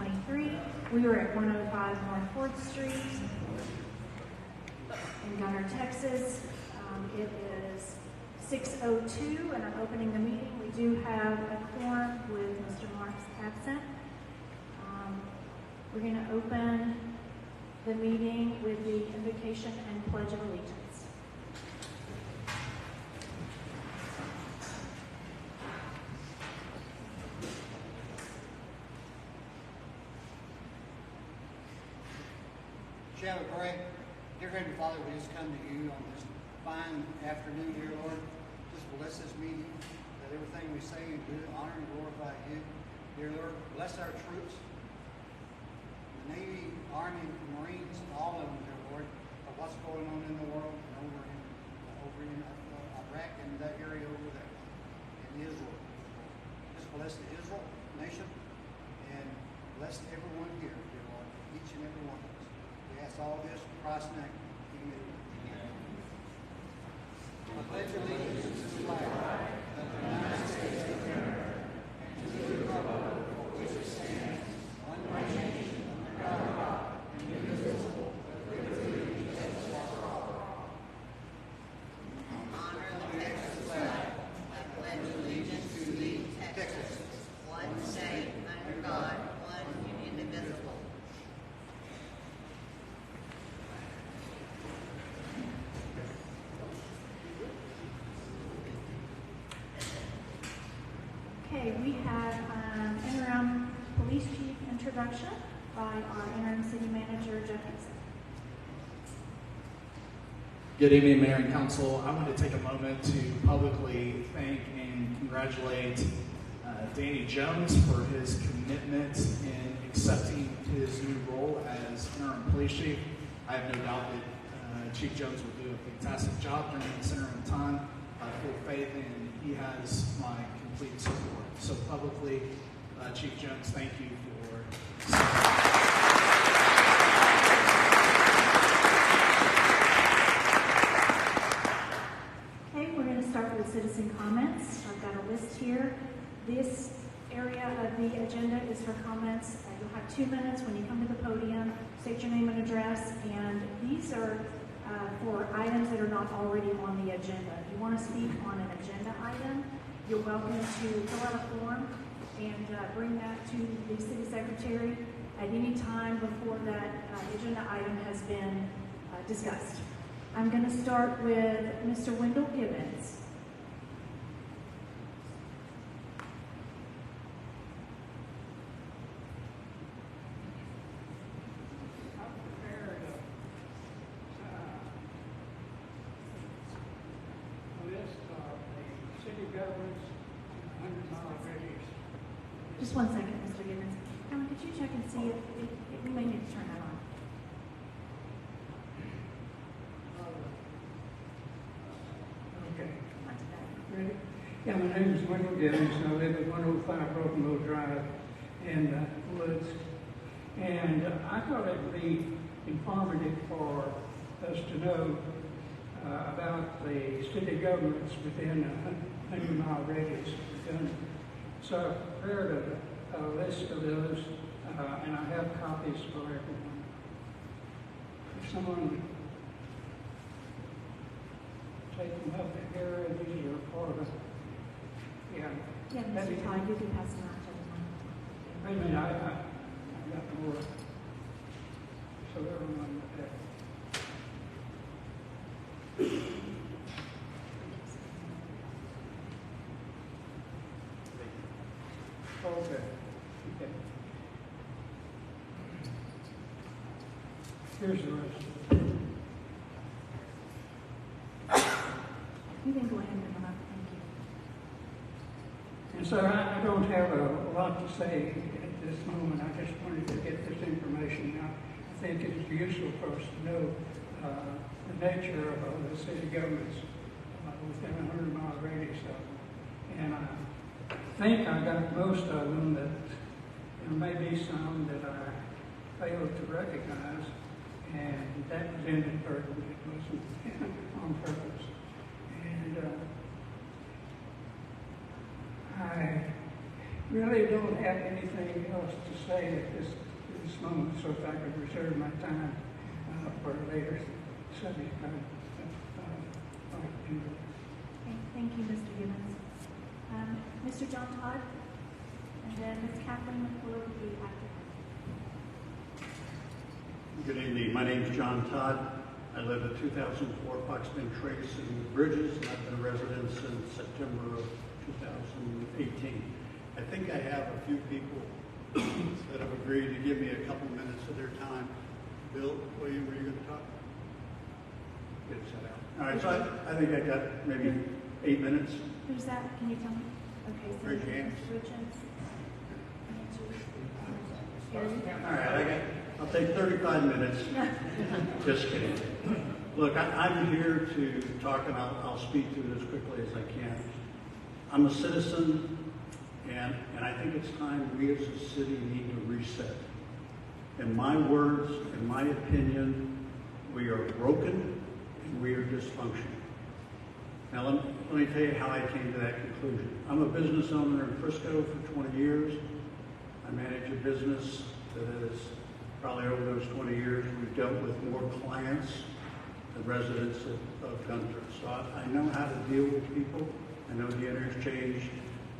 2023. We are at 105 North 4th Street in Gunter, Texas. It is 6:02 and I'm opening the meeting. We do have a quorum with Mr. Marks absent. We're going to open the meeting with the invocation and pledge of allegiance. Shall we pray? Dear Heavenly Father, we just come to you on this fine afternoon, dear Lord. Just bless this meeting, that everything we say and do honor and glorify you. Dear Lord, bless our troops, the Navy, Army, Marines, all of them, dear Lord, of what's going on in the world and over in Iraq and that area over there, in Israel. Just bless the Israel nation and bless everyone here, dear Lord, each and every one of us. We ask all this in Christ's name. Amen. I pledge allegiance to the flag of the United States of America and to the republic for which it stands, one nation, under God, indivisible, with liberty and justice for all. Honor the Texas flag. I pledge allegiance to thee, Texas, one state, under God, one indivisible. Okay, we have interim police chief introduction by our interim city manager, Jeff Gibson. Good evening, Mayor and Council. I want to take a moment to publicly thank and congratulate Danny Jones for his commitment in accepting his new role as interim police chief. I have no doubt that Chief Jones will do a fantastic job during this interim time. I have full faith and he has my complete support. So publicly, Chief Jones, thank you for Okay, we're going to start with citizen comments. I've got a list here. This area of the agenda is for comments. You'll have 2 minutes when you come to the podium. State your name and address, and these are for items that are not already on the agenda. If you want to speak on an agenda item, you're welcome to fill out a form and bring that to the city secretary at any time before that agenda item has been discussed. I'm going to start with Mr. Wendell Gibbons. Just 1 second, Mr. Gibbons. Helen, could you check and see if we may need to turn that on? Okay. Ready? Yeah, my name is Wendell Gibbons, and I live at 105 Broken Mill Drive in the Woods. And I thought it would be informative for us to know about the city governments within a 100-mile radius of Gunter. So I prepared a list of those, and I have copies for everyone. If someone would take them up here, these are part of, yeah. Yeah, Mr. Todd, you can pass them out to everyone. Wait a minute, I've got more. So everyone would have. Okay. Here's the rest. You can go ahead and come up. Thank you. And so I don't have a lot to say at this moment. I just wanted to get this information out. I think it's useful for us to know the nature of the city governments within a 100-mile radius of them. And I think I got most of them. That there may be some that I failed to recognize, and that was inadvertent. It wasn't on purpose. And really don't have anything else to say at this moment, so if I could reserve my time for a later subject, Okay, thank you, Mr. Gibbons. Mr. John Todd, and then Ms. Kathleen McClure will be after him. Good evening. My name is John Todd. I live at 2004 Foxman Trace in the Bridges, and I've been a resident since September of 2018. I think I have a few people that have agreed to give me a couple minutes of their time. Bill, William, were you going to talk? Get it set out. All right, so I think I got maybe 8 minutes. Who's that? Can you tell me? Okay, so Raise your hand. Mr. Richards. All right, I'll take 35 minutes. Just kidding. Look, I'm here to talk, and I'll speak to it as quickly as I can. I'm a citizen, and I think it's time we as a city need to reset. In my words, in my opinion, we are broken and we are dysfunctional. Now, let me tell you how I came to that conclusion. I'm a business owner in Frisco for 20 years. I manage a business that is probably over those 20 years, we've dealt with more clients than residents of Gunter. So I know how to deal with people. I know the interchange,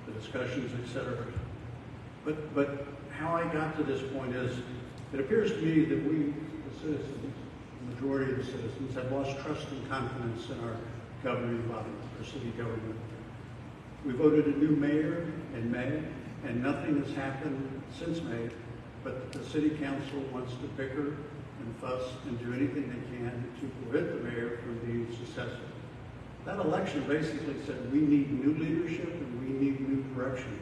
the discussions, etc. But how I got to this point is, it appears to me that we, the citizens, the majority of the citizens, have lost trust and confidence in our governing body, our city government. We voted a new mayor in May, and nothing has happened since May, but the city council wants to bicker and fuss and do anything they can to prevent the mayor from being successful. That election basically said we need new leadership and we need new direction.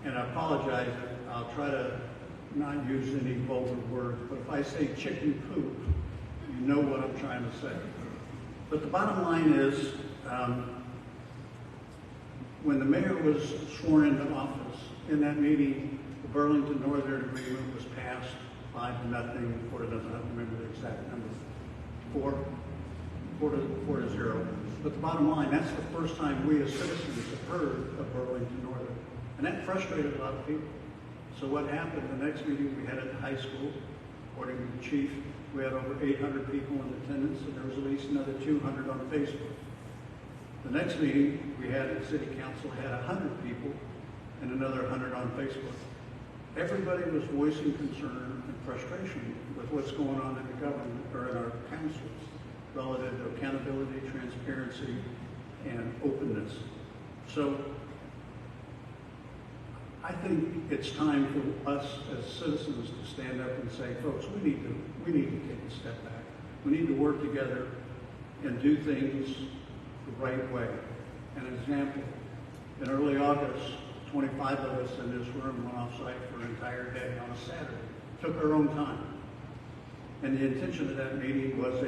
And I apologize, I'll try to not use any vulgar words, but if I say chicken poop, you know what I'm trying to say. But the bottom line is, when the mayor was sworn into office, in that meeting, the Burlington Northern Agreement was passed 5-0, or I don't remember the exact number, 4 to 0. But the bottom line, that's the first time we as citizens have heard of Burlington Northern. And that frustrated a lot of people. So what happened, the next meeting we had at the high school, according to the chief, we had over 800 people in attendance, and there was at least another 200 on Facebook. The next meeting we had at City Council had 100 people and another 100 on Facebook. Everybody was voicing concern and frustration with what's going on in the government or in our councils relative to accountability, transparency, and openness. So I think it's time for us as citizens to stand up and say, folks, we need to take a step back. We need to work together and do things the right way. An example, in early August, 25 of us in this room went off site for an entire day on a Saturday. Took our own time. And the intention of that meeting was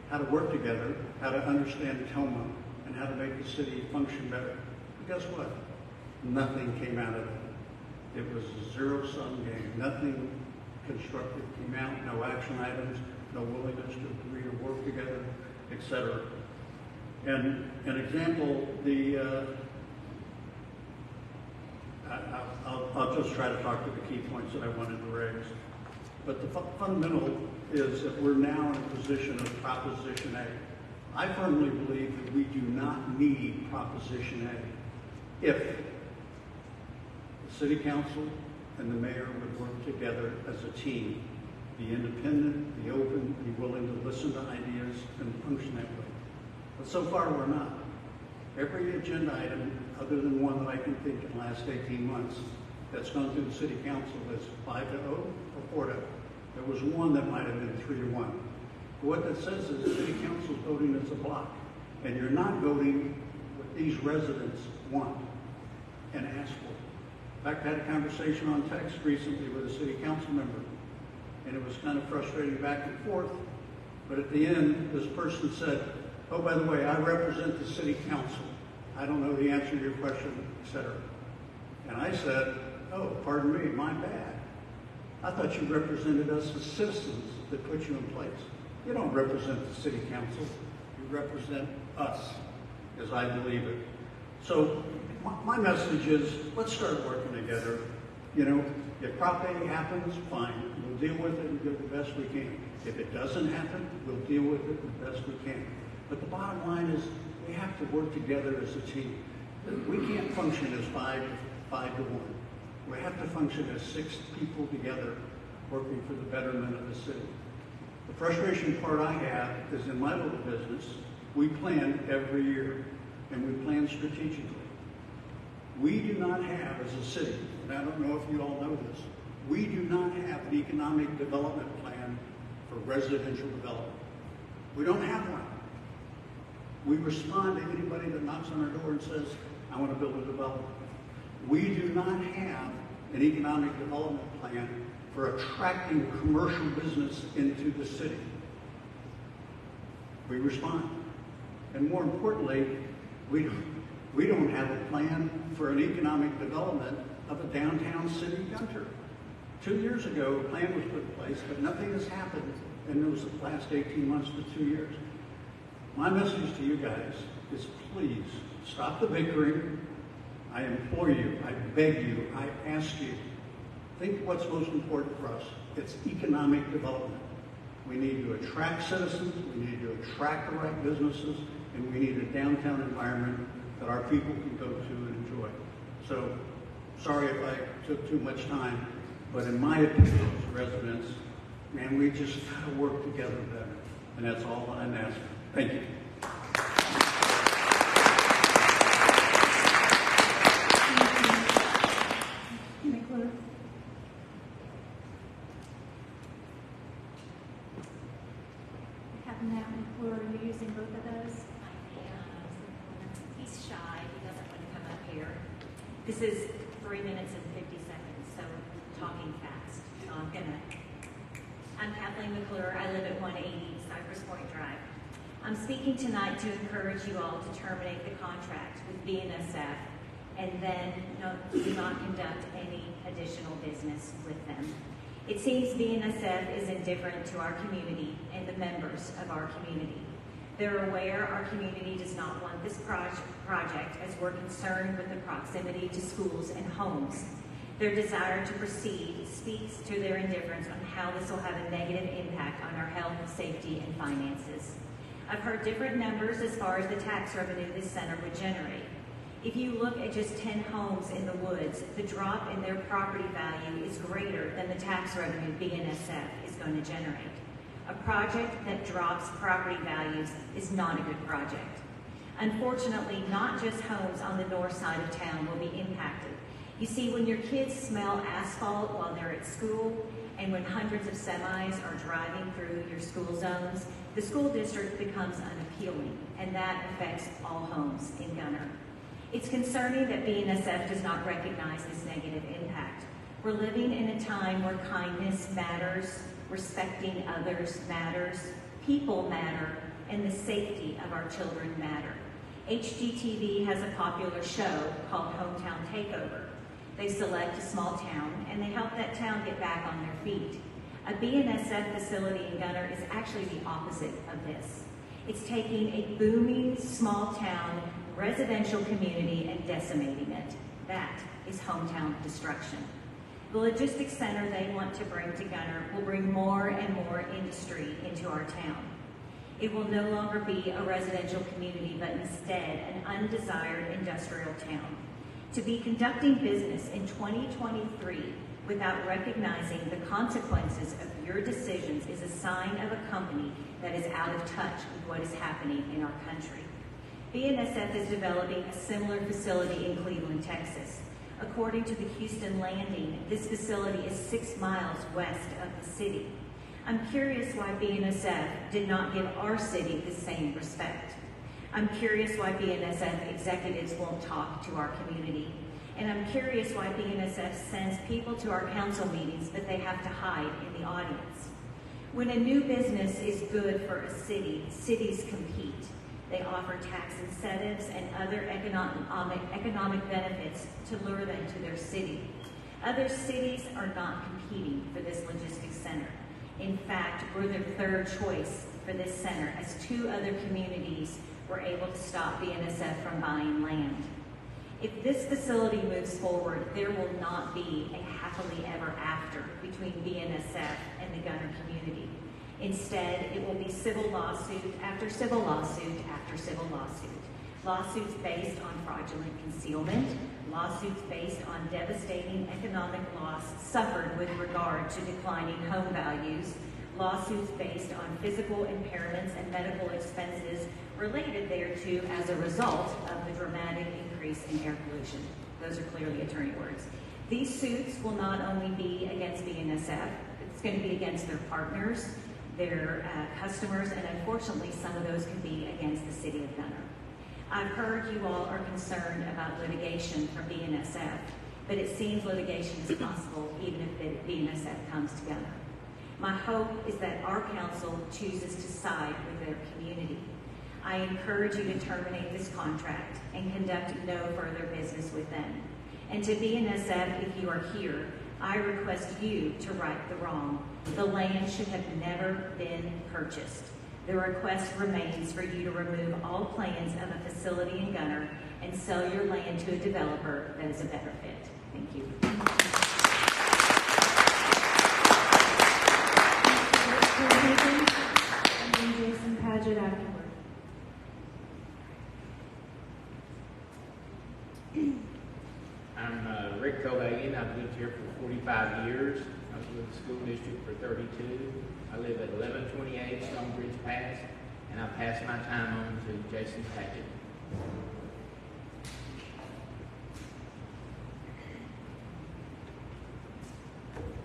how to work together, how to understand TOMA, and how to make the city function better. But guess what? Nothing came out of it. It was a zero-sum game. Nothing constructive came out, no action items, no willingness to agree to work together, etc. And an example, I'll just try to talk to the key points that I wanted to raise. But the fundamental is that we're now in a position of Proposition A. I firmly believe that we do not need Proposition A if the City Council and the Mayor would work together as a team, be independent, be open, be willing to listen to ideas, and function that way. But so far, we're not. Every agenda item, other than one that I can think in the last 18 months, that's gone through the City Council is 5-0 or 4-0. There was one that might have been 3-1. But what that says is the City Council is voting as a block, and you're not voting what these residents want and ask for. In fact, I had a conversation on text recently with a City Council member, and it was kind of frustrating back and forth. But at the end, this person said, oh, by the way, I represent the City Council. I don't know the answer to your question, etc. And I said, oh, pardon me, my bad. I thought you represented us as citizens that put you in place. You don't represent the City Council. You represent us, as I believe it. So my message is, let's start working together. You know, if Prop A happens, fine. We'll deal with it and do the best we can. If it doesn't happen, we'll deal with it the best we can. But the bottom line is, we have to work together as a team. We can't function as five to one. We have to function as 6 people together working for the betterment of the city. The frustration part I have is in my little business, we plan every year, and we plan strategically. We do not have, as a city, and I don't know if you all know this, we do not have an economic development plan for residential development. We don't have one. We respond to anybody that knocks on our door and says, I want to build a development. We do not have an economic development plan for attracting commercial business into the city. We respond. And more importantly, we don't have a plan for an economic development of a downtown city, Gunter. 2 years ago, a plan was put in place, but nothing has happened in those last 18 months to 2 years. My message to you guys is please stop the bickering. I implore you, I beg you, I ask you, think what's most important for us. It's economic development. We need to attract citizens, we need to attract the right businesses, and we need a downtown environment that our people can go to and enjoy. So, sorry if I took too much time, but in my opinion, as residents, man, we just gotta work together better. And that's all I'm asking. Thank you. McClure. Have Matt McClure, are you using both of those? He's shy, he doesn't want to come up here. This is 3 minutes and 50 seconds, so talking fast. So I'm Kathleen McClure, I live at 180 Cypress Point Drive. I'm speaking tonight to encourage you all to terminate the contract with BNSF and then do not conduct any additional business with them. It seems BNSF is indifferent to our community and the members of our community. They're aware our community does not want this project as we're concerned with the proximity to schools and homes. Their desire to proceed speaks to their indifference on how this will have a negative impact on our health, safety, and finances. I've heard different numbers as far as the tax revenue this center would generate. If you look at just 10 homes in the woods, the drop in their property value is greater than the tax revenue BNSF is going to generate. A project that drops property values is not a good project. Unfortunately, not just homes on the north side of town will be impacted. You see, when your kids smell asphalt while they're at school, and when hundreds of semis are driving through your school zones, the school district becomes unappealing, and that affects all homes in Gunter. It's concerning that BNSF does not recognize this negative impact. We're living in a time where kindness matters, respecting others matters, people matter, and the safety of our children matter. HGTV has a popular show called Hometown Takeover. They select a small town, and they help that town get back on their feet. A BNSF facility in Gunter is actually the opposite of this. It's taking a booming, small town, residential community and decimating it. That is hometown destruction. The logistics center they want to bring to Gunter will bring more and more industry into our town. It will no longer be a residential community, but instead an undesired industrial town. To be conducting business in 2023 without recognizing the consequences of your decisions is a sign of a company that is out of touch with what is happening in our country. BNSF is developing a similar facility in Cleveland, Texas. According to the Houston Landing, this facility is 6 miles west of the city. I'm curious why BNSF did not give our city the same respect. I'm curious why BNSF executives won't talk to our community. And I'm curious why BNSF sends people to our council meetings, but they have to hide in the audience. When a new business is good for a city, cities compete. They offer tax incentives and other economic benefits to lure them to their city. Other cities are not competing for this logistics center. In fact, we're their third choice for this center, as 2 other communities were able to stop BNSF from buying land. If this facility moves forward, there will not be a happily ever after between BNSF and the Gunter community. Instead, it will be civil lawsuit after civil lawsuit after civil lawsuit. Lawsuits based on fraudulent concealment, lawsuits based on devastating economic loss suffered with regard to declining home values, lawsuits based on physical impairments and medical expenses related thereto as a result of the dramatic increase in air pollution. Those are clearly attorney words. These suits will not only be against BNSF, it's going to be against their partners, their customers, and unfortunately some of those could be against the city of Gunter. I've heard you all are concerned about litigation from BNSF, but it seems litigation is possible even if BNSF comes to Gunter. My hope is that our council chooses to side with their community. I encourage you to terminate this contract and conduct no further business with them. And to BNSF, if you are here, I request you to right the wrong. The land should have never been purchased. The request remains for you to remove all plans of a facility in Gunter and sell your land to a developer that is a better fit. Thank you. And then Jason Paget afterward. I'm Rick Cohagen. I've lived here for 45 years. I was with the school district for 32. I live at 1128 Stonebridge Pass, and I pass my time on to Jason Paget.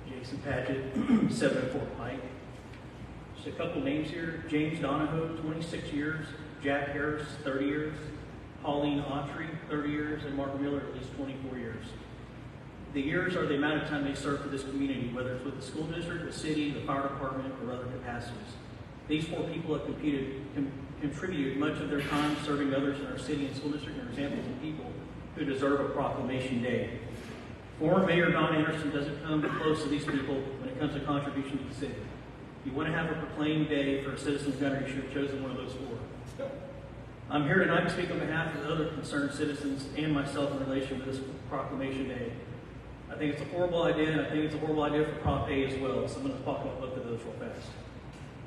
Jason Paget, 704 Pike. Just a couple names here. James Donahoe, 26 years. Jack Harris, 30 years. Pauline Autry, 30 years. And Mark Miller, at least 24 years. The years are the amount of time they serve for this community, whether it's with the school district, the city, the fire department, or other capacities. These 4 people have contributed much of their time serving others in our city and school district and are examples of people who deserve a proclamation day. Former Mayor Don Anderson doesn't come close to these people when it comes to contribution to the city. If you want to have a proclaimed day for a citizen of Gunter, you should have chosen one of those 4. I'm here tonight to speak on behalf of the other concerned citizens and myself in relation to this proclamation day. I think it's a horrible idea, and I think it's a horrible idea for Prop A as well, so I'm going to talk about both of those real fast.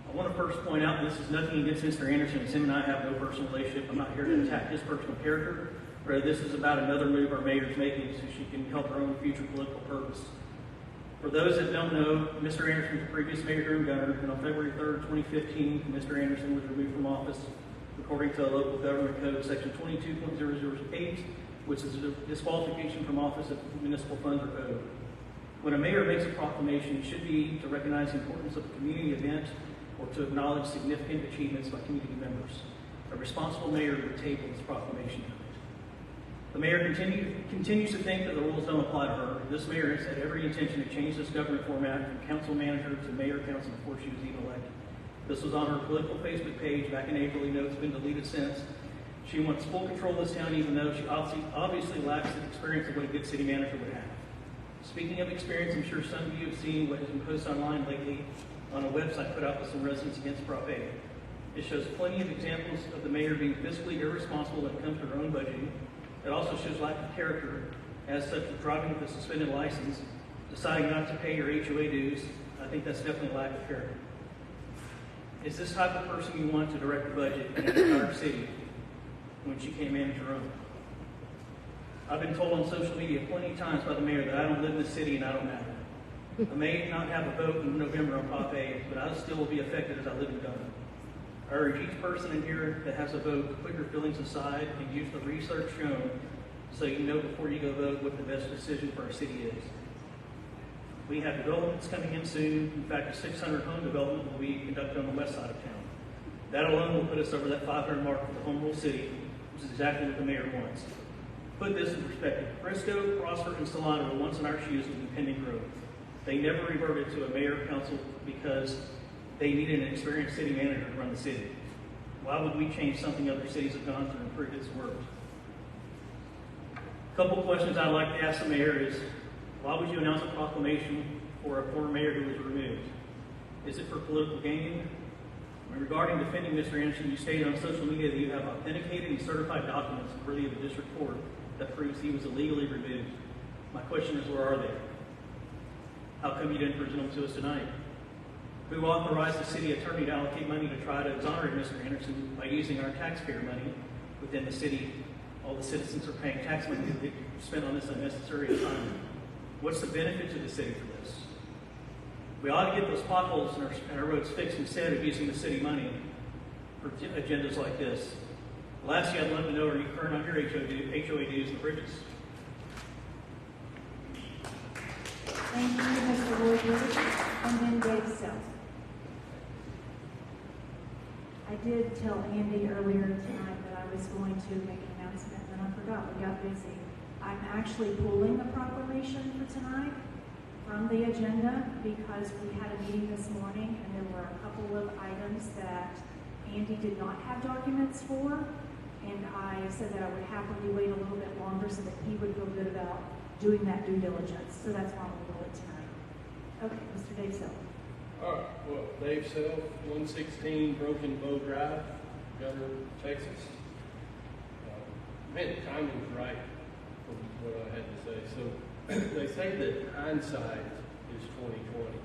I want to first point out, and this is nothing against Mr. Anderson, as him and I have no personal relationship. I'm not here to attack his personal character, rather this is about another move our mayor's making so she can help her own future political purpose. For those that don't know, Mr. Anderson was the previous mayor here in Gunter, and on February 3rd, 2015, Mr. Anderson was removed from office according to local government code section 22.008, which is a disqualification from office if municipal funds are owed. When a mayor makes a proclamation, it should be to recognize the importance of a community event or to acknowledge significant achievements by community members. A responsible mayor would table this proclamation. The mayor continues to think that the rules don't apply to her. This mayor has had every intention to change this government format from council manager to mayor council before she was even elected. This was on her political Facebook page back in April. You know it's been deleted since. She wants full control of this town, even though she obviously lacks the experience of what a good city manager would have. Speaking of experience, I'm sure some of you have seen what has been posted online lately on a website put out by some residents against Prop A. It shows plenty of examples of the mayor being fiscally irresponsible when it comes to her own budgeting. It also shows lack of character, as such as driving with a suspended license, deciding not to pay your HOA dues. I think that's definitely a lack of character. Is this type of person you want to direct the budget in the entire city when she can't manage her own? I've been told on social media plenty of times by the mayor that I don't live in the city and I don't matter. I may not have a vote in November on Prop A, but I still will be affected as I live in Gunter. I urge each person in here that has a vote to put your feelings aside and use the research shown so you know before you go vote what the best decision for our city is. We have developments coming in soon. In fact, a 600 home development will be conducted on the west side of town. That alone will put us over that 500 mark for the home rule city, which is exactly what the mayor wants. Put this in perspective. Frisco, Prosper, and Solano were once in our shoes with impending growth. They never reverted to a mayor council because they needed an experienced city manager to run the city. Why would we change something other cities have gone to improve its work? A couple of questions I'd like to ask the mayor is, why would you announce a proclamation for a former mayor who was removed? Is it for political gain? Regarding defending Mr. Anderson, you stated on social media that you have authenticated and certified documents worthy of the district court that proves he was illegally removed. My question is, where are they? How come you didn't present them to us tonight? Who authorized the city attorney to allocate money to try to exonerate Mr. Anderson by using our taxpayer money within the city? All the citizens are paying tax money that they spent on this unnecessary assignment. What's the benefit to the city for this? We ought to get those potholes in our roads fixed instead of using the city money for agendas like this. Lastly, I'd love to know, are you current on your HOA dues and bridges? Thank you, Mr. Lloyd, and then Dave Self. I did tell Andy earlier tonight that I was going to make an announcement, and I forgot, we got busy. I'm actually pulling the proclamation for tonight from the agenda because we had a meeting this morning and there were a couple of items that Andy did not have documents for, and I said that I would happily wait a little bit longer so that he would feel good about doing that due diligence. So that's why we'll do it tonight. Okay, Mr. Dave Self. All right, well, Dave Self, 116 Broken Bow Drive, Gunter, Texas. Man, the timing's right for what I had to say. So they say that hindsight is 20/20,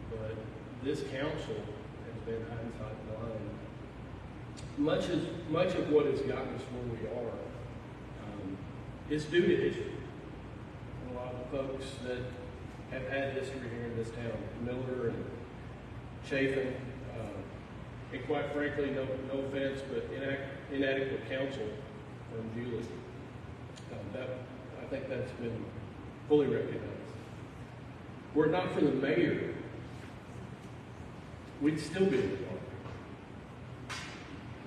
but this council has been hindsight blind. Much of what has gotten us where we are is due to history. A lot of the folks that have had history here in this town, Miller and Chafin, and quite frankly, no offense, but inadequate counsel from Julie. I think that's been fully recognized. Were it not for the mayor, we'd still be in the dark.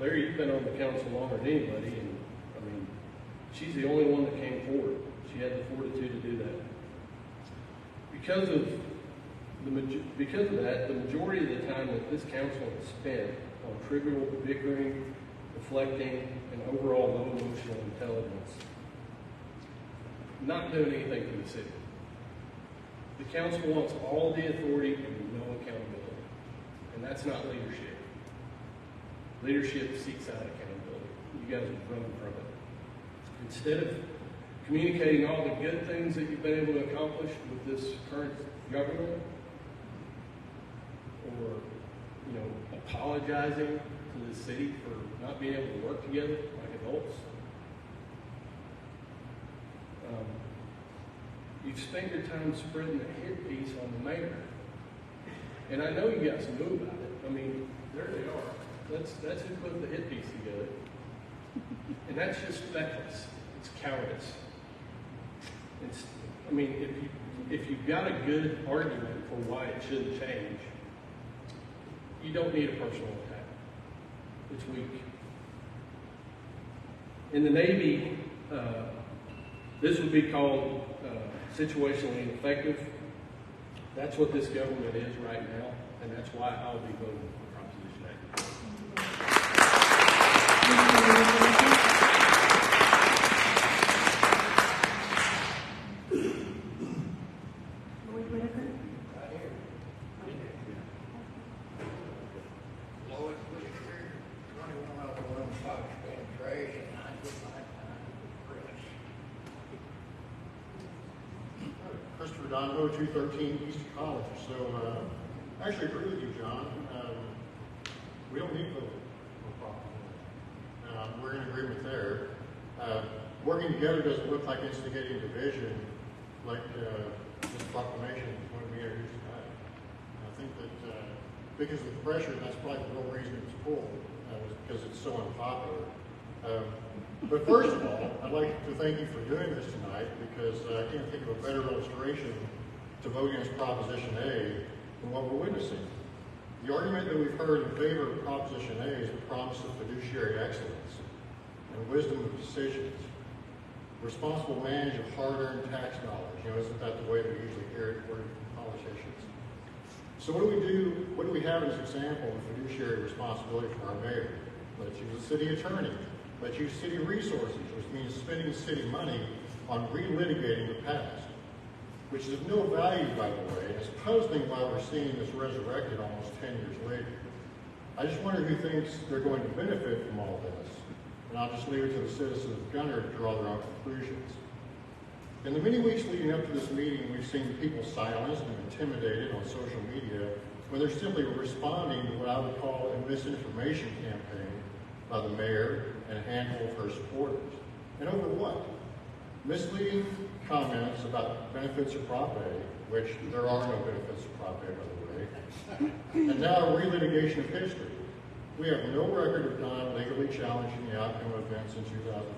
Larry, you've been on the council longer than anybody, and I mean, she's the only one that came forward. She had the fortitude to do that. Because of that, the majority of the time that this council has spent on trivial bickering, deflecting, and overall low emotional intelligence, not doing anything for the city. The council wants all the authority and no accountability, and that's not leadership. Leadership seeks out accountability. You guys are running from it. Instead of communicating all the good things that you've been able to accomplish with this current government, or apologizing to the city for not being able to work together like adults, you've spent your time spreading a hit piece on the mayor. And I know you guys knew about it. I mean, there they are. That's who put the hit piece together. And that's just feckless. It's cowardice. If you've got a good argument for why it shouldn't change, you don't need a personal attack. It's weak. In the Navy, this would be called situationally ineffective. That's what this government is right now, and that's why I'll be voting for Proposition 8. Lloyd Whitaker. Right here. Lloyd Whitaker, 2101 Fox Bend Trace, and I would like press. Christopher Donovo, 213 East College. So, I actually agree with you, John. We don't need voting for proposition. We're in agreement there. Working together doesn't look like instigating division, like this proclamation when we introduced tonight. I think that because of the pressure, that's probably the real reason it was pulled, was because it's so unpopular. But first of all, I'd like to thank you for doing this tonight, because I can't think of a better illustration to vote against Proposition A than what we're witnessing. The argument that we've heard in favor of Proposition A is the promise of fiduciary excellence and wisdom of decisions, responsible management of hard-earned tax dollars. Isn't that the way we usually hear it from politicians? So what do we have as an example of fiduciary responsibility for our mayor? Let's use a city attorney. Let's use city resources, which means spending city money on relitigating the past, which is of no value, by the way, and it's puzzling why we're seeing this resurrected almost 10 years later. I just wonder who thinks they're going to benefit from all this. and I'll just leave it to the citizens of Gunter to draw their own conclusions. In the many weeks leading up to this meeting, we've seen people silenced and intimidated on social media when they're simply responding to what I would call a misinformation campaign by the mayor and a handful of her supporters. And over what? Misleading comments about benefits of Prop A, which there are no benefits of Prop A, by the way, and now a relitigation of history. We have no record of Don legally challenging the outcome of events in 2014.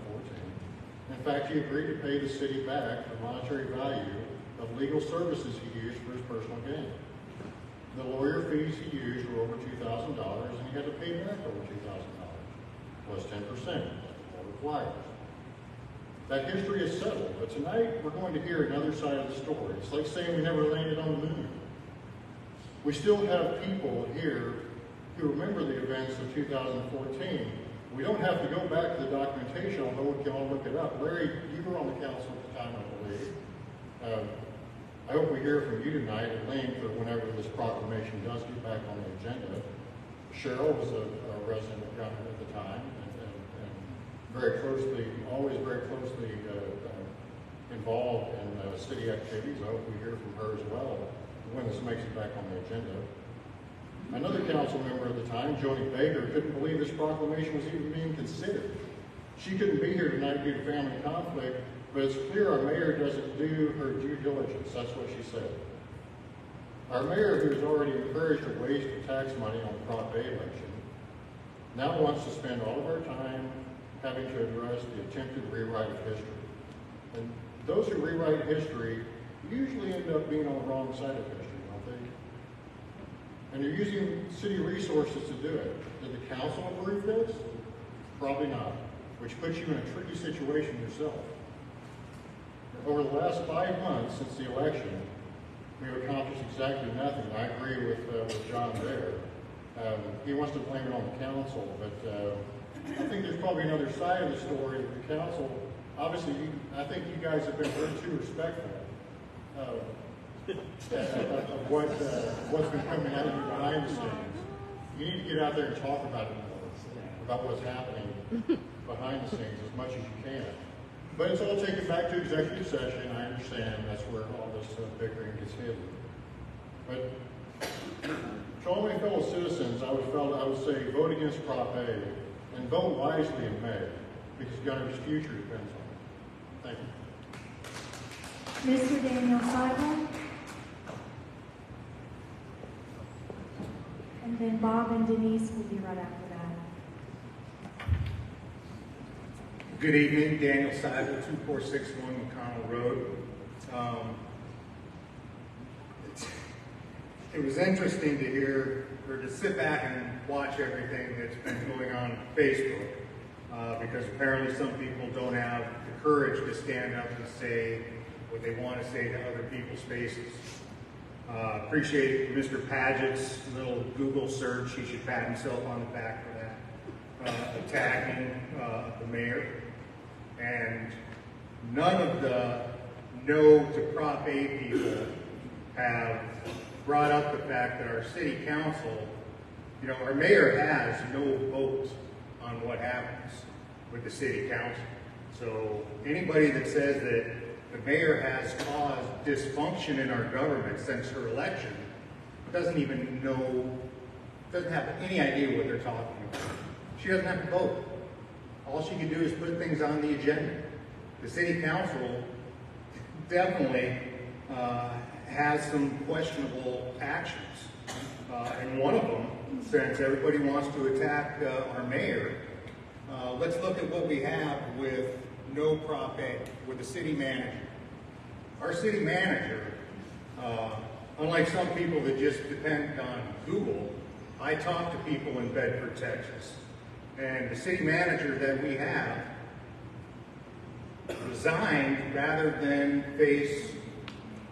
In fact, he agreed to pay the city back the monetary value of legal services he used for his personal gain. The lawyer fees he used were over $2,000, and he had to pay back over $2,000, plus 10%, as the law requires. That history is settled, but tonight we're going to hear another side of the story. It's like saying we never landed on the moon. We still have people here who remember the events of 2014. We don't have to go back to the documentation, although we can all look it up. Larry, you were on the council at the time, I believe. I hope we hear from you tonight at length or whenever this proclamation does get back on the agenda. Cheryl was a resident of Gunter at the time and very closely, always very closely involved in city activities. I hope we hear from her as well when this makes it back on the agenda. Another council member at the time, Joni Baker, couldn't believe this proclamation was even being considered. She couldn't be here tonight due to family conflict, but it's clear our mayor doesn't do her due diligence. That's what she said. Our mayor, who has already encouraged a waste of tax money on the Prop A election, now wants to spend all of our time having to address the attempted rewrite of history. And those who rewrite history usually end up being on the wrong side of history, don't they? And they're using city resources to do it. Did the council approve this? Probably not, which puts you in a tricky situation yourself. Over the last 5 months since the election, we've accomplished exactly nothing. I agree with John there. He wants to blame it on the council, but I think there's probably another side of the story. The council, obviously, I think you guys have been very too respectful of what's been coming out of you behind the scenes. You need to get out there and talk about it more, about what's happening behind the scenes as much as you can. But it's all taken back to executive session. I understand that's where all this bickering gets hidden. But to all my fellow citizens, I would say vote against Prop A and vote wisely in May because Gunter's future depends on it. Thank you. Mr. Daniel Seibel. And then Bob and Denise will be right after that. Good evening, Daniel Seibel, 2461 McConnell Road. It was interesting to hear, or to sit back and watch everything that's been going on Facebook, because apparently some people don't have the courage to stand up and say what they want to say to other people's faces. Appreciate Mr. Paget's little Google search. He should pat himself on the back for that, attacking the mayor. And none of the no to Prop A people have brought up the fact that our city council, our mayor has no vote on what happens with the city council. So anybody that says that the mayor has caused dysfunction in our government since her election doesn't even know, doesn't have any idea what they're talking about. She doesn't have to vote. All she can do is put things on the agenda. The city council definitely has some questionable actions. And one of them, since everybody wants to attack our mayor, let's look at what we have with no Prop A, with the city manager. Our city manager, unlike some people that just depend on Google, I talk to people in Bedford, Texas. And the city manager that we have resigned rather than face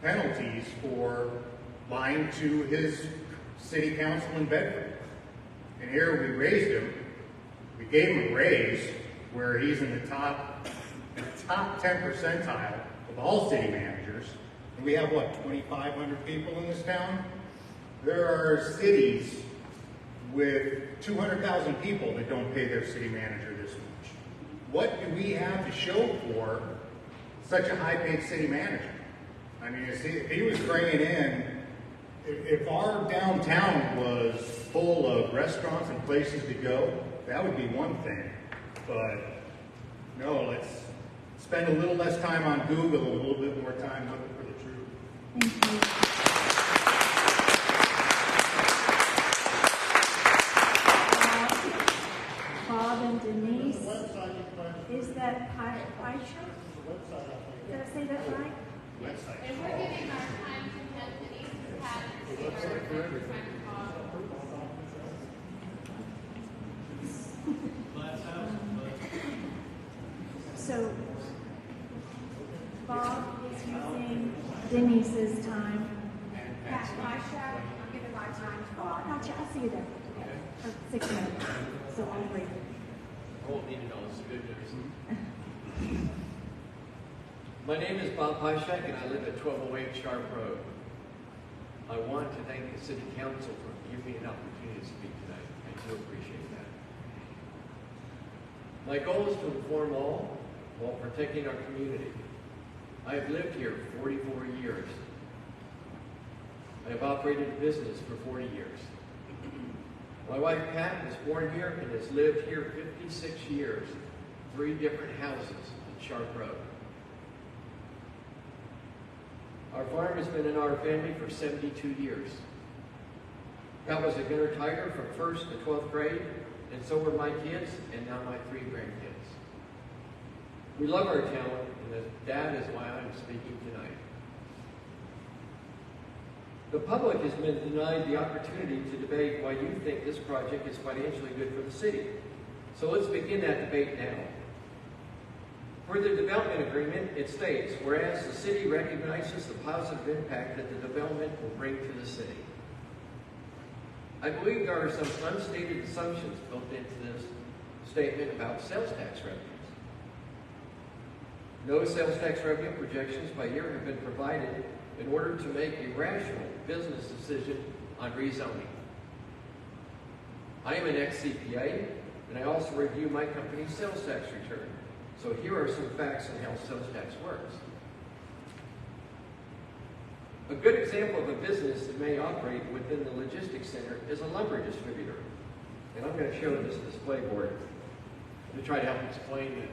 penalties for lying to his city council in Bedford. And here we raised him. We gave him a raise where he's in the top 10 percentile of all city managers. And we have, what, 2,500 people in this town? There are cities with 200,000 people that don't pay their city manager this much. what do we have to show for such a high-paid city manager? I mean, if he was bringing in, if our downtown was full of restaurants and places to go, that would be one thing. But no, let's spend a little less time on Google and a little bit more time looking for the truth. Thank you. Bob and Denise. Is that Aisha? Did I say that right? And we're giving our time to him. Denise has had to take our time to talk. So Bob is using Denise's time. Pat, Aisha, I'm giving my time to Bob. Oh, gotcha. I'll see you there. For 6 minutes. So all three. I won't need to know, it's good news. My name is Bob Pyshak, and I live at 1208 Sharp Road. I want to thank the City Council for giving me an opportunity to speak tonight. I do appreciate that. My goal is to inform all while protecting our community. I have lived here for 44 years. I have operated a business for 40 years. My wife Pat was born here and has lived here 56 years, 3 different houses on Sharp Road. Our farm has been in our family for 72 years. Pat was a Gunter Tiger from 1st to 12th grade, and so were my kids, and now my 3 grandkids. We love our town, and that is why I'm speaking tonight. The public has been denied the opportunity to debate why you think this project is financially good for the city. So let's begin that debate now. For the development agreement, it states, whereas the city recognizes the positive impact that the development will bring to the city. I believe there are some unstated assumptions built into this statement about sales tax revenues. No sales tax revenue projections by year have been provided in order to make a rational business decision on rezoning. I am an ex-CPA, and I also review my company's sales tax return. So here are some facts on how sales tax works. A good example of a business that may operate within the logistics center is a lumber distributor. And I'm going to show this display board to try to help explain the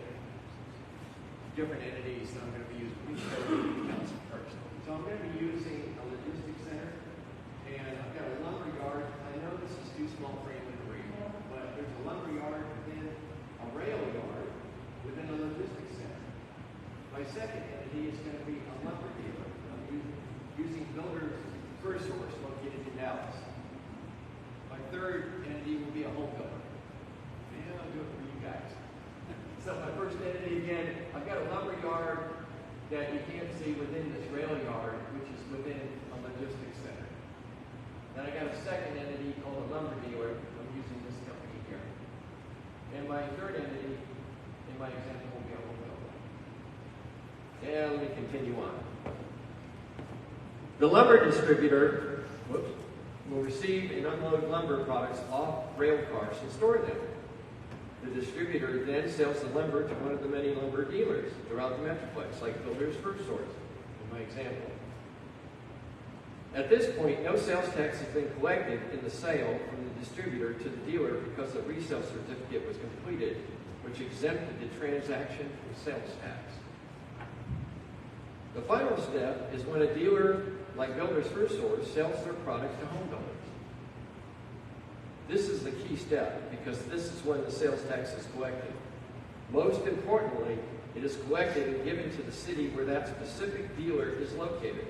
different entities that I'm going to be using. We show the council first. So I'm going to be using a logistics center, and I've got a lumber yard. I know this is too small for anyone to read, but there's a lumber yard within a rail yard within a logistics center. My second entity is going to be a lumber dealer. I'm using Builder's First Source located in Dallas. My third entity will be a home builder. And I'll do it for you guys. So my first entity again, I've got a lumber yard that you can't see within this rail yard, which is within a logistics center. Then I got a second entity called a lumber dealer. I'm using this company here. And my third entity, in my example, will be a home builder. Yeah, let me continue on. The lumber distributor will receive and unload lumber products off rail cars and store them. The distributor then sells the lumber to one of the many lumber dealers throughout the Metroplex, like Builder's First Source, in my example. At this point, no sales tax has been collected in the sale from the distributor to the dealer because the resale certificate was completed, which exempted the transaction from sales tax. The final step is when a dealer, like Builder's First Source, sells their products to home builders. This is the key step because this is when the sales tax is collected. Most importantly, it is collected and given to the city where that specific dealer is located.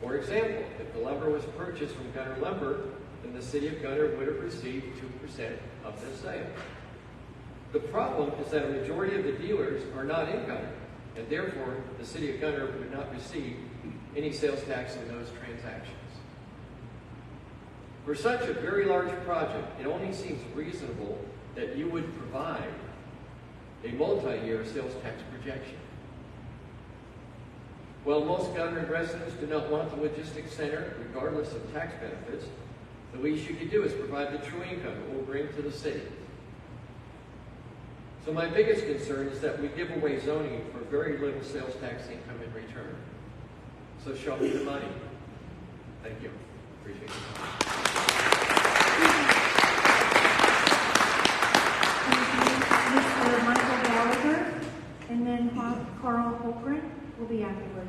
For example, if the lumber was purchased from Gunter Lumber, then the city of Gunter would have received 2% of the sale. The problem is that a majority of the dealers are not in Gunter, and therefore the city of Gunter would not receive any sales tax on those transactions. For such a very large project, it only seems reasonable that you would provide a multi-year sales tax projection. While most Gunter residents do not want the logistics center, regardless of tax benefits, the least you could do is provide the true income it will bring to the city. So my biggest concern is that we give away zoning for very little sales tax income in return. So show me the money. Thank you. Appreciate it. Mr. Michael Gallagher, and then Carl Holgren will be afterward.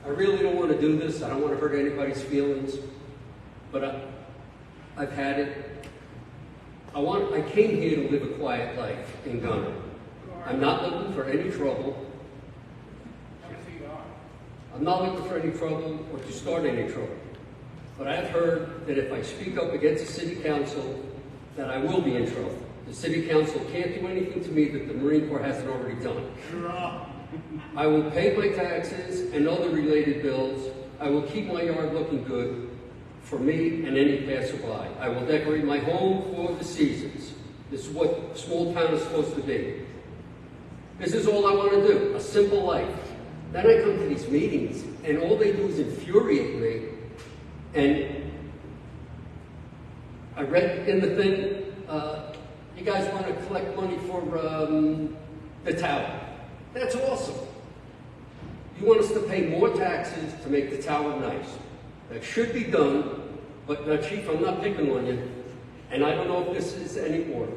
I really don't want to do this. I don't want to hurt anybody's feelings, but I've had it. I came here to live a quiet life in Gunter. I'm not looking for any trouble. I'm not looking for any trouble or to start any trouble. But I've heard that if I speak up against the city council, that I will be in trouble. The city council can't do anything to me that the Marine Corps hasn't already done. I will pay my taxes and other related bills. I will keep my yard looking good for me and any passerby. I will decorate my home for the seasons. This is what a small town is supposed to be. This is all I want to do, a simple life. Then I come to these meetings, and all they do is infuriate me. And I read in the thing, you guys want to collect money for the tower. That's awesome. You want us to pay more taxes to make the tower nice. That should be done, but Chief, I'm not picking on you, and I don't know if this is any more.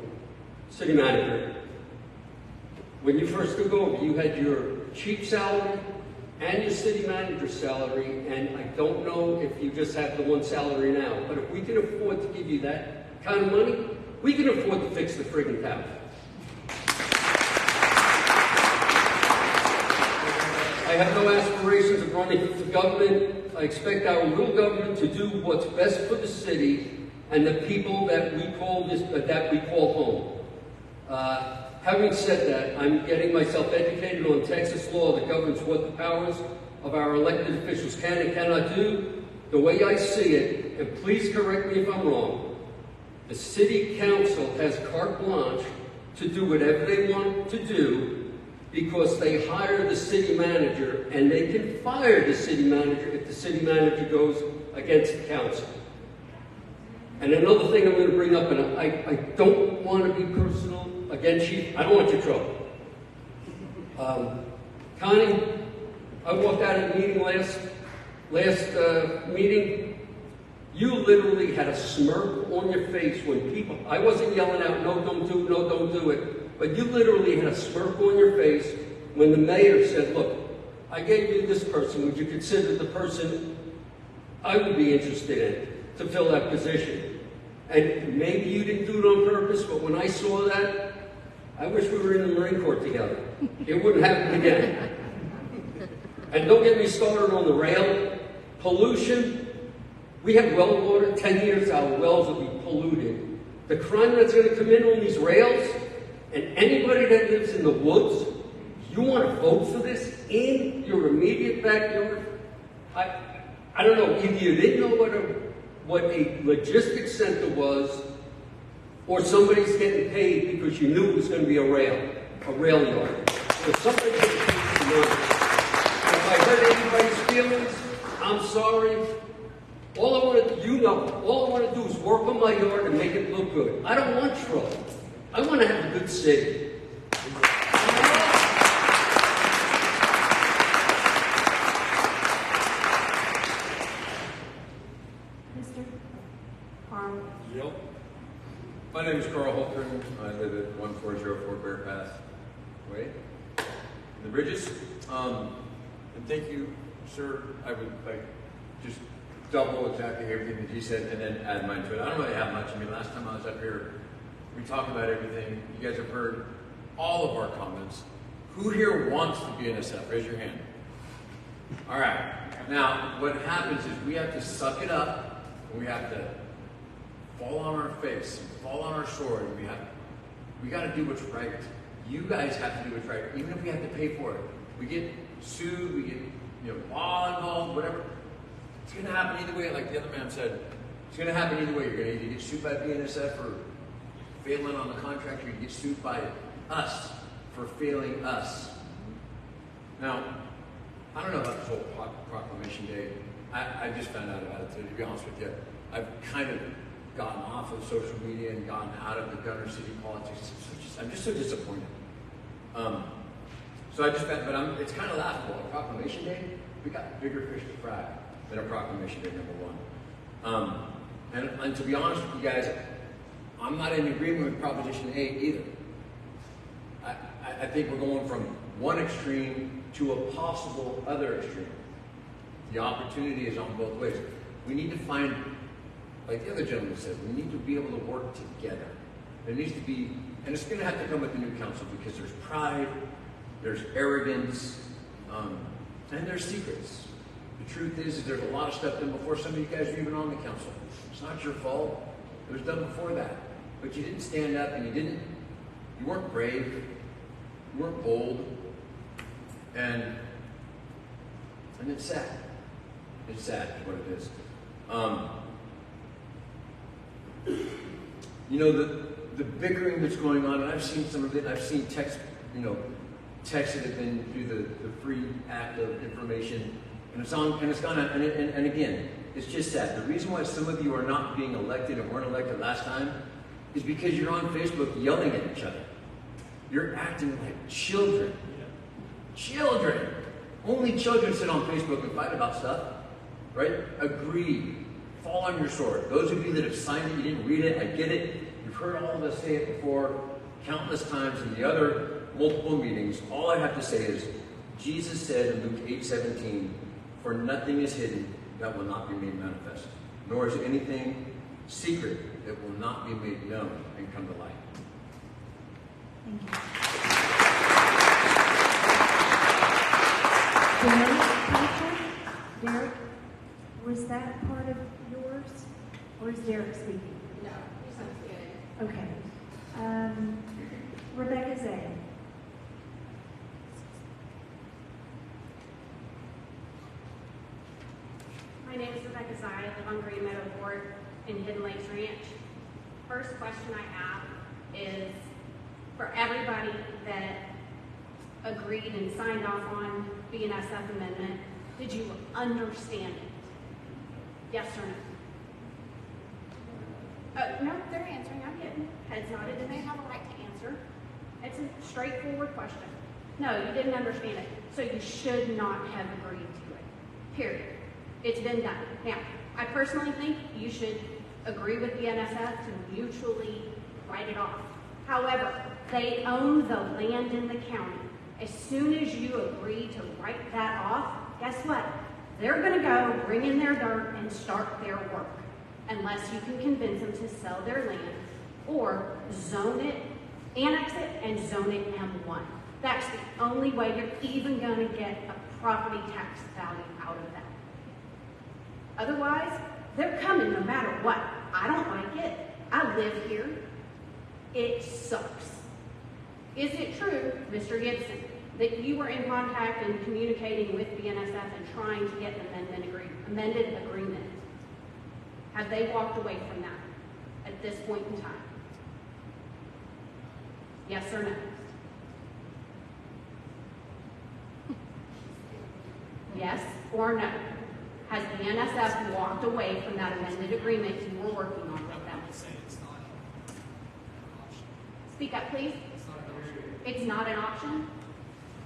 City manager, when you first took over, you had your chief salary and your city manager's salary, and I don't know if you just have the one salary now, but if we can afford to give you that kind of money, we can afford to fix the friggin' tower. I have no aspirations of running for government. I expect our little government to do what's best for the city and the people that we call home. Having said that, I'm getting myself educated on Texas law that governs what the powers of our elected officials can and cannot do. The way I see it, and please correct me if I'm wrong, the city council has carte blanche to do whatever they want to do because they hire the city manager, and they can fire the city manager if the city manager goes against the council. And another thing I'm going to bring up, and I don't want to be personal, again, Chief, I don't want your trouble. Connie, I walked out of the meeting last meeting. You literally had a smirk on your face when people, I wasn't yelling out, no, don't do it, no, don't do it. But you literally had a smirk on your face when the mayor said, look, I gave you this person. Would you consider the person I would be interested in to fill that position? And maybe you didn't do it on purpose, but when I saw that, I wish we were in the Marine Corps together. It wouldn't happen again. And don't get me started on the rail. Pollution. We have well water. 10 years, our wells will be polluted. The crime that's going to come in on these rails, and anybody that lives in the woods, you want to vote for this in your immediate backyard? I don't know. Either you didn't know what a logistics center was, or somebody's getting paid because you knew it was going to be a rail yard. So somebody's getting paid some money. If I hurt anybody's feelings, I'm sorry. All I want to do is work on my yard and make it look good. I don't want trouble. I want to have a good city. Mr. Carl. Yep. My name is Carl Holtgren. I live at 1404 Bear Path Way in the Bridges. And thank you, sir. I would like just double exactly everything that you said and then add mine to it. I don't really have much. I mean, last time I was up here, we talked about everything. You guys have heard all of our comments. Who here wants to be an SF? Raise your hand. All right. Now, what happens is we have to suck it up, and we have to fall on our face, fall on our sword. We got to do what's right. You guys have to do what's right, even if we have to pay for it. We get sued, we get law involved, whatever. It's going to happen either way. Like the other man said, it's going to happen either way. You're going to either get sued by BNSF for failing on the contract, or you get sued by us for failing us. Now, I don't know about this whole proclamation day. I just found out about it, to be honest with you. I've kind of gotten off of social media and gotten out of the Gunter City politics. I'm just so disappointed. So I just bet, but it's kind of laughable. On Proclamation Day, we got bigger fish to fry than a Proclamation Day #1. And to be honest with you guys, I'm not in agreement with Proposition 8 either. I think we're going from one extreme to a possible other extreme. The opportunity is on both ways. We need to find, like the other gentleman said, we need to be able to work together. There needs to be, and it's going to have to come with the new council because there's pride, there's arrogance, and there's secrets. The truth is there's a lot of stuff done before some of you guys are even on the council. It's not your fault. It was done before that. But you didn't stand up and you weren't brave, you weren't bold, and it's sad. It's sad is what it is. You know, the bickering that's going on, and I've seen some of it. I've seen texts that have been through the free act of information, and it's gone on. And again, it's just sad. The reason why some of you are not being elected and weren't elected last time is because you're on Facebook yelling at each other. You're acting like children. Children. Only children sit on Facebook and fight about stuff, right? Agree. Fall on your sword. Those of you that have signed it, you didn't read it, I get it. You've heard all of us say it before countless times in the other multiple meetings. All I have to say is, Jesus said in Luke 8:17, "For nothing is hidden that will not be made manifest, nor is anything secret that will not be made known and come to light." Thank you. Derek, was that part of yours? Or is Derek speaking? No, you sound good. Okay. Rebecca Zay. My name is Rebecca Zay. I live on Green Meadow Court in Hidden Lakes Ranch. First question I have is for everybody that agreed and signed off on BNSF amendment, did you understand it? Yes or no? No, they're answering. I'm getting heads nodded and they have a right to answer. It's a straightforward question. No, you didn't understand it. So you should not have agreed to it. Period. It's been done. Now, I personally think you should agree with the NSF to mutually write it off. However, they own the land in the county. As soon as you agree to write that off, guess what? They're going to go bring in their dirt and start their work, unless you can convince them to sell their land or zone it, annex it, and zone it M1. That's the only way you're even going to get a property tax value out of that. Otherwise, they're coming no matter what. I don't like it. I live here. It sucks. Is it true, Mr. Gibson, that you were in contact and communicating with BNSF and trying to get an amended agreement? Have they walked away from that at this point in time? Yes or no? Yes or no? Has the NSF walked away from that amended agreement you were working on with them? Speak up, please. It's not an option?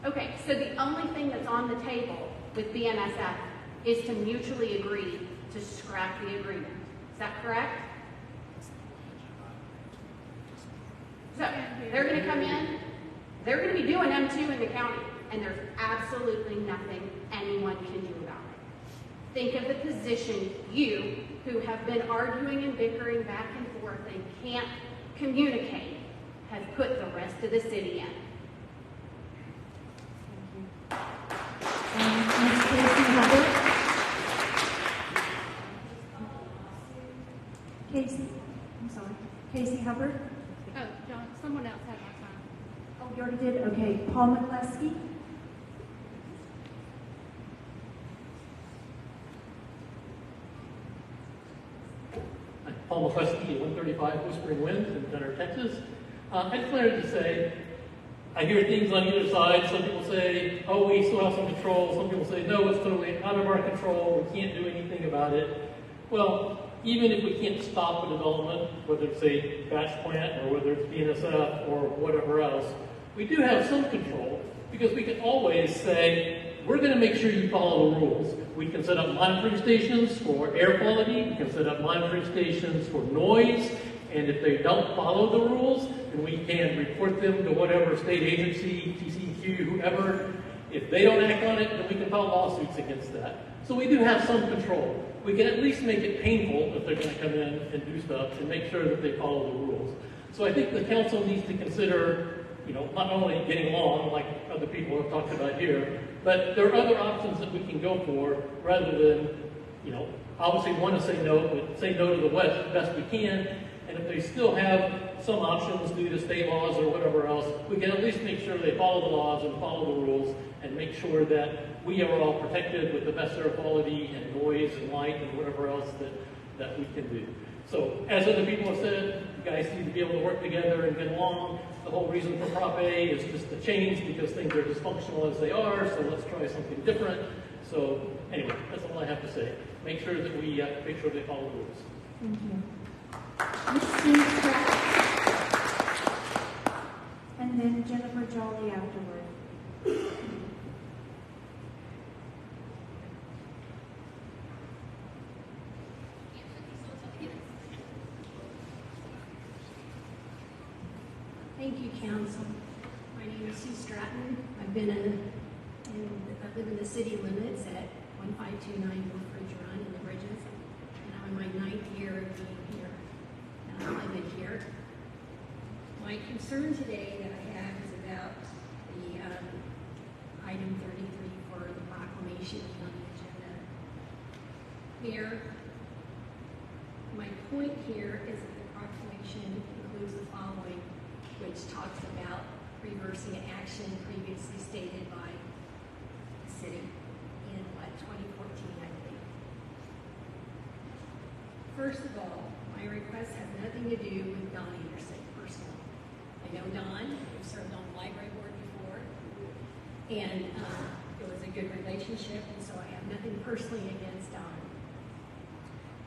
Okay, so the only thing that's on the table with BNSF is to mutually agree to scrap the agreement. Is that correct? So, they're going to come in, they're going to be doing M2 in the county, and there's absolutely nothing anyone can do about it. Think of the position you, who have been arguing and bickering back and forth and can't communicate, have put the rest of the city in. Ms. Casey Hubbard. Casey, I'm sorry. Casey Hubbard. Oh, John, someone else had my time. Oh, you already did? Okay. Paul McCleskey. Paul McCleskey, 135 Whispering Winds in Gunter, Texas. I just wanted to say, I hear things on either side. Some people say, oh, we still have some control. Some people say, no, it's totally out of our control. We can't do anything about it. Well, even if we can't stop a development, whether it's a batch plant or whether it's BNSF or whatever else, we do have some control because we can always say, we're going to make sure you follow the rules. We can set up monitoring stations for air quality. We can set up monitoring stations for noise. And if they don't follow the rules, then we can report them to whatever state agency, TCEQ, whoever. If they don't act on it, then we can file lawsuits against that. So we do have some control. We can at least make it painful if they're going to come in and do stuff and make sure that they follow the rules. So I think the council needs to consider, not only getting along like other people have talked about here, but there are other options that we can go for rather than, obviously want to say no, but say no to the best we can. And if they still have some options due to state laws or whatever else, we can at least make sure they follow the laws and follow the rules and make sure that we are all protected with the best air quality and noise and light and whatever else that we can do. So, as other people have said, you guys need to be able to work together and get along. The whole reason for Prop A is just to change because things are dysfunctional as they are, so let's try something different. So, anyway, that's all I have to say. Make sure that we make sure they follow the rules. Thank you. And then Jennifer Jolly afterward. Thank you, Council. My name is Sue Stratton. I live in the city limits at 1529 Woodbridge Run in the Bridges, and I'm in my 9th year of being here. I live in here. My concern today that I have is about the item 33 for the proclamation on the agenda. Here, my point here is that the proclamation includes the following, which talks about reversing an action previously stated by the city in 2014, I believe. First of all, my request has nothing to do with Don Anderson personally. I know Don, we've served on the library board before, and it was a good relationship, and so I have nothing personally against Don.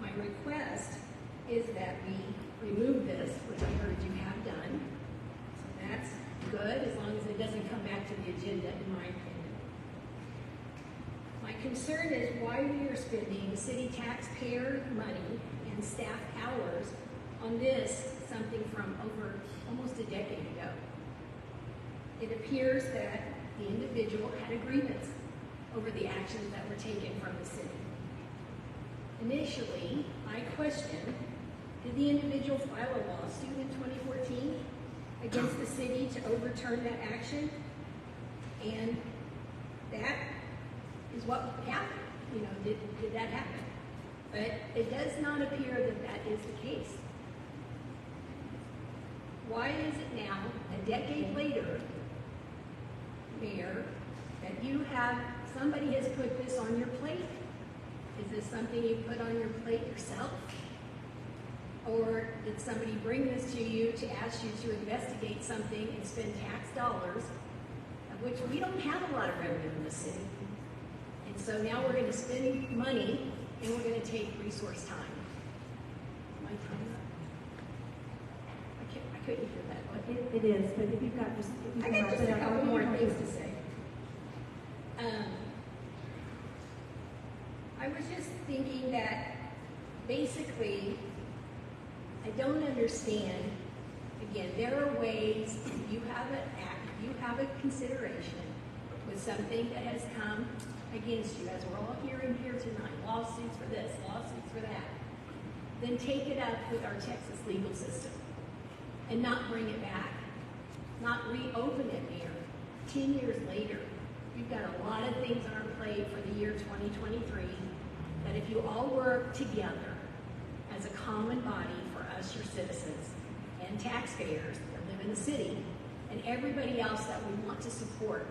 My request is that we remove this, which I heard you have done. So that's good, as long as it doesn't come back to the agenda, in my opinion. My concern is why we are spending city taxpayer money and staff hours on this, something from over almost a decade ago. It appears that the individual had a grievance over the actions that were taken from the city. Initially, I questioned, did the individual file a lawsuit in 2014 against the city to overturn that action? And that is what happened. Did that happen? But it does not appear that that is the case. Why is it now, a decade later, Mayor, that somebody has put this on your plate? Is this something you put on your plate yourself? Or did somebody bring this to you to ask you to investigate something and spend tax dollars, of which we don't have a lot of revenue in the city? And so now we're going to spend money and we're going to take resource time. My time up. I couldn't hear that. It is, but if you've got I got just a couple more things to say. I was just thinking that basically, I don't understand. Again, there are ways you have a consideration with something that has come against you, as we're all hearing here tonight, lawsuits for this, lawsuits for that. Then take it up with our Texas legal system and not bring it back, not reopen it here 10 years later. We've got a lot of things on our plate for the year 2023 that if you all work together as a common body for us, your citizens, and taxpayers that live in the city, and everybody else that we want to support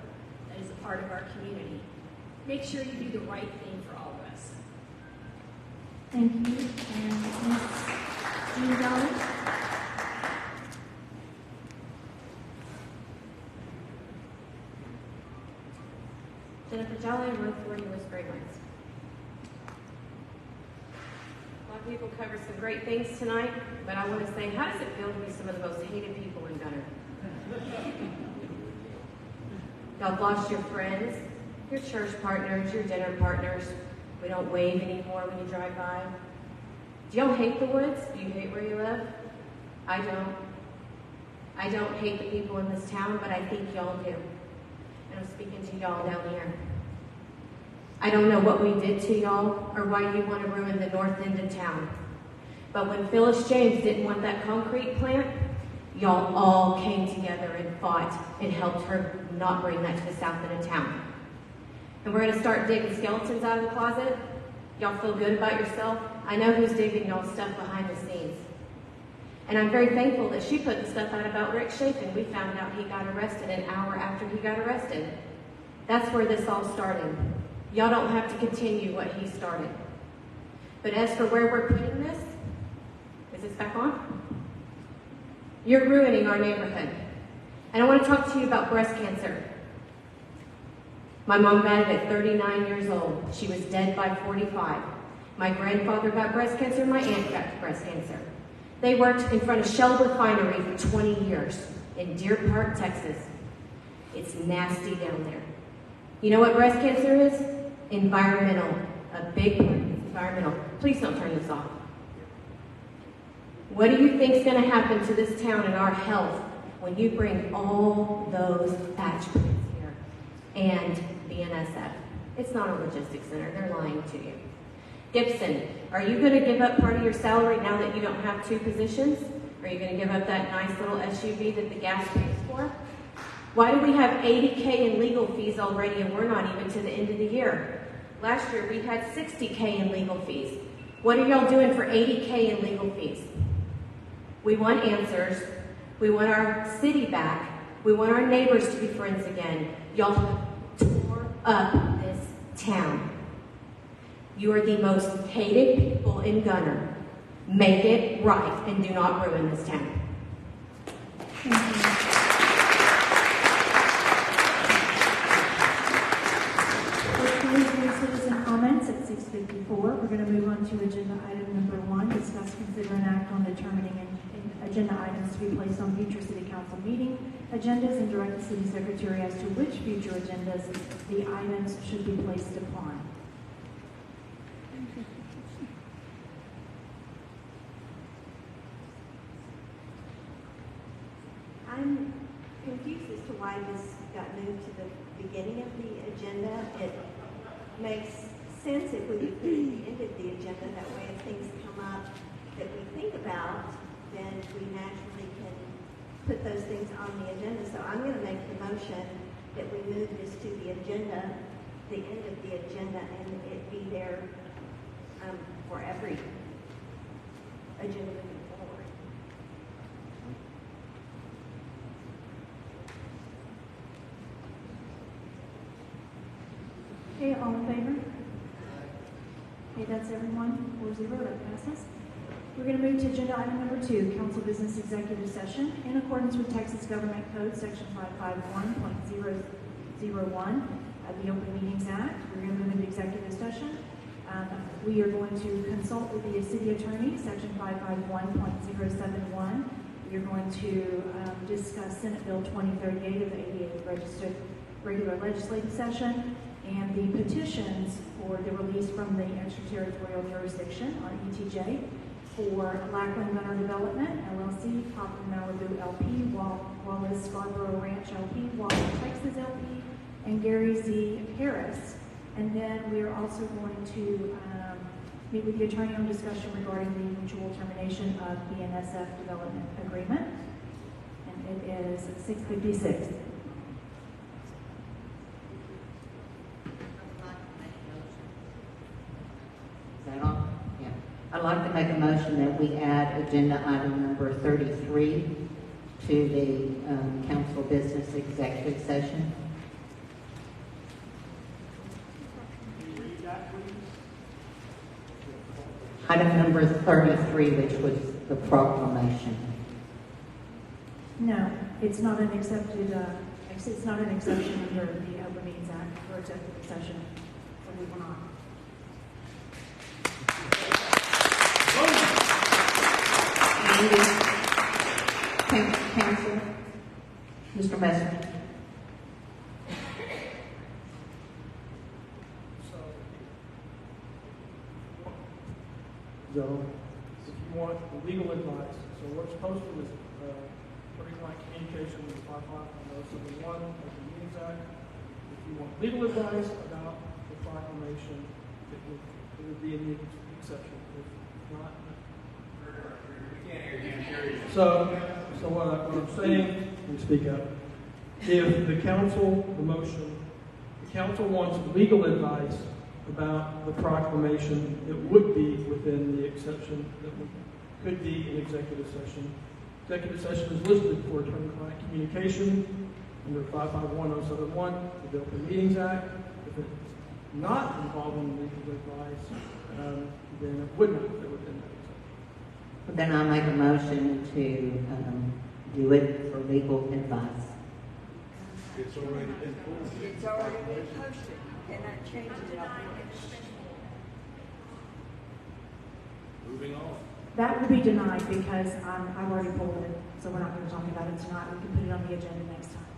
that is a part of our community, make sure you do the right thing for all of us. Thank you. And Ms. Jean Jolly? Jennifer Jolly, Road 40, West Great Mines. of people covered some great things tonight, but I want to say, how does it feel to be some of the most hated people in Gunter? Y'all have lost your friends, your church partners, your dinner partners. We don't wave anymore when you drive by. Do y'all hate the woods? Do you hate where you live? I don't. I don't hate the people in this town, but I think y'all do. And I'm speaking to y'all down here. I don't know what we did to y'all or why you want to ruin the north end of town. But when Phyllis James didn't want that concrete plant, y'all all came together and fought and helped her not bring that to the south end of town. And we're going to start digging skeletons out of the closet. Y'all feel good about yourself? I know who's digging y'all's stuff behind the scenes. And I'm very thankful that she put the stuff out about Rick Chafin. We found out he got arrested an hour after he got arrested. That's where this all started. Y'all don't have to continue what he started. But as for where we're putting this, is this back on? You're ruining our neighborhood. And I want to talk to you about breast cancer. My mom got it at 39 years old. She was dead by 45. My grandfather got breast cancer. My aunt got breast cancer. They worked in front of Shell Refinery for 20 years in Deer Park, Texas. It's nasty down there. You know what breast cancer is? Environmental. A big part of it's environmental. Please don't turn this off. What do you think is going to happen to this town and our health when you bring all those batch plants here and BNSF? It's not a logistics center. They're lying to you. Gibson, are you going to give up part of your salary now that you don't have 2 positions? Are you going to give up that nice little SUV that the gas pays for? Why do we have $80K in legal fees already and we're not even to the end of the year? Last year we had $60K in legal fees. What are y'all doing for $80K in legal fees? We want answers. We want our city back. We want our neighbors to be friends again. Y'all tore up this town. You are the most hated people in Gunter. Make it right and do not ruin this town. Thank you. Citizen comments at 6:54. We're going to move on to agenda item number 1, discuss, consider, and act on determining agenda items to be placed on future city council meeting agendas and direct the city secretary as to which future agendas the items should be placed upon. I'm confused as to why this got moved to the beginning of the agenda. It makes sense if we would put it at the end of the agenda. That way, if things come up that we think about, then we naturally can put those things on the agenda. So I'm going to make the motion that we move this to the agenda, the end of the agenda, and it be there for every agenda moving forward. Okay, all in favor? Okay, that's everyone. 4-0, that passes. We're going to move to agenda item number 2, council business executive session. In accordance with Texas Government Code Section 551.001 of the Open Meetings Act, we're going to move into executive session. We are going to consult with the city attorney, Section 551.071. We are going to discuss Senate Bill 2038 of the 88th registered regular legislative session and the petitions for the release from the extraterritorial jurisdiction, or ETJ, for Lackland Gunter Development, LLC, Poplar Malibu LP, Wallace Scarborough Ranch LP, Wallace Texas LP, and Gary Z. Harris. And then we are also going to meet with the attorney on discussion regarding the mutual termination of BNSF development agreement. And it is 6:56. Is that on? Yeah. I'd like to make a motion that we add agenda item number 33 to the council business executive session. Item number 33, which was the proclamation. No, it's not an accepted, it's not an exception under the Open Meetings Act for executive session. So we will not. Mr. Messer. So, if you want legal advice, so what's posted is attorney-client communication with 551 of the Meetings Act. If you want legal advice about the proclamation, it would be in the exception. If not, so what I'm saying, and speak up. If the council, the council wants legal advice about the proclamation, it would be within the exception that could be an executive session. Executive session is listed for attorney-client communication under 551071 of the Open Meetings Act. If it's not involving legal advice, then it would not fit within that exception. Then I'll make a motion to do it for legal advice. It's already been posted. It's already been posted. You cannot change it. Moving on. That will be denied because I've already pulled it, so we're not going to talk about it tonight. We can put it on the agenda next time.